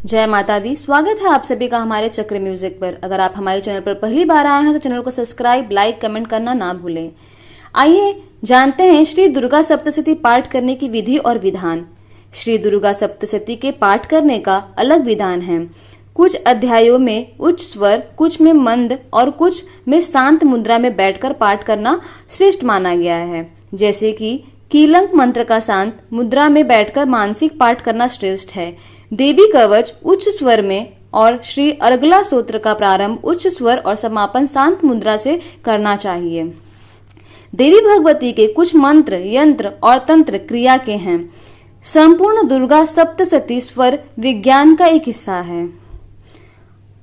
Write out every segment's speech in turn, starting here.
जय माता दी। स्वागत है आप सभी का हमारे चक्र म्यूजिक पर। अगर आप हमारे चैनल पर पहली बार आए हैं तो चैनल को सब्सक्राइब, लाइक, कमेंट करना ना भूलें। आइए जानते हैं श्री दुर्गा सप्तशती पाठ करने की विधि और विधान। श्री दुर्गा सप्तशती के पाठ करने का अलग विधान है। कुछ अध्यायों में उच्च स्वर, कुछ में मंद और कुछ में शांत मुद्रा में बैठकर पाठ करना श्रेष्ठ माना गया है। जैसे कि कीलंक मंत्र का शांत मुद्रा में बैठकर मानसिक पाठ करना श्रेष्ठ है। देवी कवच उच्च स्वर में और श्री अर्गला सूत्र का प्रारंभ उच्च स्वर और समापन शांत मुद्रा से करना चाहिए। देवी भगवती के कुछ मंत्र, यंत्र और तंत्र क्रिया के हैं। संपूर्ण दुर्गा सप्तशती स्वर विज्ञान का एक हिस्सा है।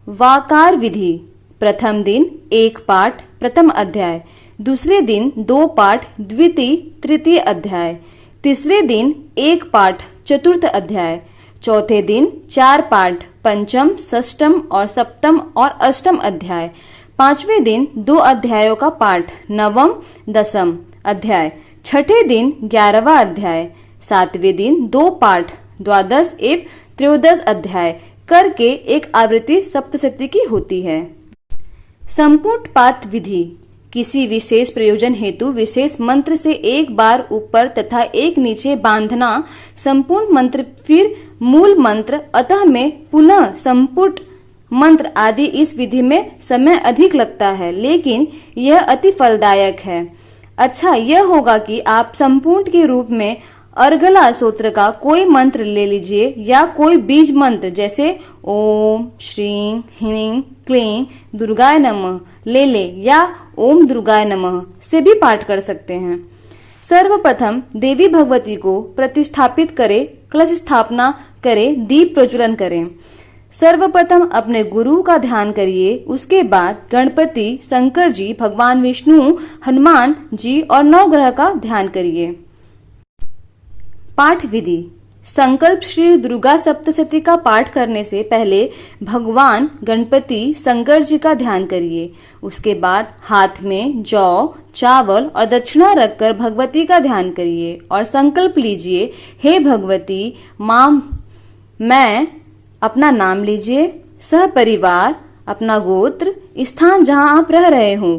वाकार विधि: प्रथम दिन 1 पाठ प्रथम अध्याय, दूसरे दिन 2 पाठ द्वितीय तृतीय अध्याय, तीसरे दिन 1 पाठ चतुर्थ अध्याय, चौथे दिन 4 पाठ पंचम, षष्ठम और सप्तम और अष्टम अध्याय, पांचवें दिन 2 अध्यायों का पाठ नवम दसम अध्याय, छठे दिन 11वां अध्याय, सातवें दिन 2 पाठ द्वादश एवं त्रयोदश अध्याय करके एक आवृत्ति सप्तशती की होती है। संपूर्ण पाठ विधि: किसी विशेष प्रयोजन हेतु विशेष मंत्र से एक बार ऊपर तथा एक नीचे बांधना संपूर्ण मंत्र, फिर मूल मंत्र, अतः में पुनः संपुट मंत्र आदि। इस विधि में समय अधिक लगता है लेकिन यह अति फलदायक है। अच्छा यह होगा कि आप संपूर्ण के रूप में अर्गला सूत्र का कोई मंत्र ले लीजिए या कोई बीज मंत्र जैसे ओम श्रीं ह्रीं क्लीं दुर्गाय नमः ले या ओम दुर्गाय नमः से भी पाठ कर सकते हैं। सर्वप्रथम देवी भगवती को प्रतिष्ठापित करें, कलश स्थापना करें, दीप प्रज्वलन करें। सर्वप्रथम अपने गुरु का ध्यान करिए, उसके बाद गणपति, शंकर जी, भगवान विष्णु, हनुमान जी और नवग्रह का ध्यान करिए। पाठ विधि: संकल्प श्री दुर्गा सप्तशती का पाठ करने से पहले भगवान गणपति, शंकर जी का ध्यान करिए। उसके बाद हाथ में जौ, चावल और दक्षिणा रखकर भगवती का ध्यान करिए और संकल्प लीजिए, हे भगवती मां, मैं अपना नाम लीजिए, सह परिवार, अपना गोत्र, स्थान जहां आप रह रहे हो,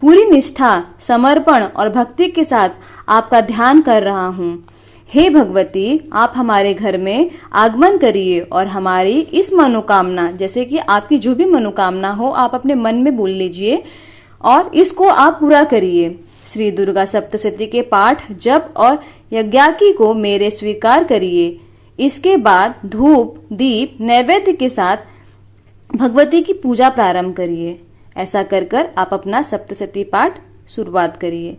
पूरी निष्ठा, समर्पण और भक्ति के साथ आपका ध्यान कर रहा हूँ। हे भगवती, आप हमारे घर में आगमन करिए और हमारी इस मनोकामना, जैसे कि आपकी जो भी मनोकामना हो आप अपने मन में बोल लीजिए और इसको आप पूरा करिए। श्री दुर्गा सप्तशती के पाठ, जप और यज्ञाकी को मेरे स्वीकार करिए। इसके बाद धूप, दीप, नैवेद्य के साथ भगवती की पूजा प्रारंभ करिए। ऐसा कर कर आप अपना सप्तशती पाठ शुरुआत करिए।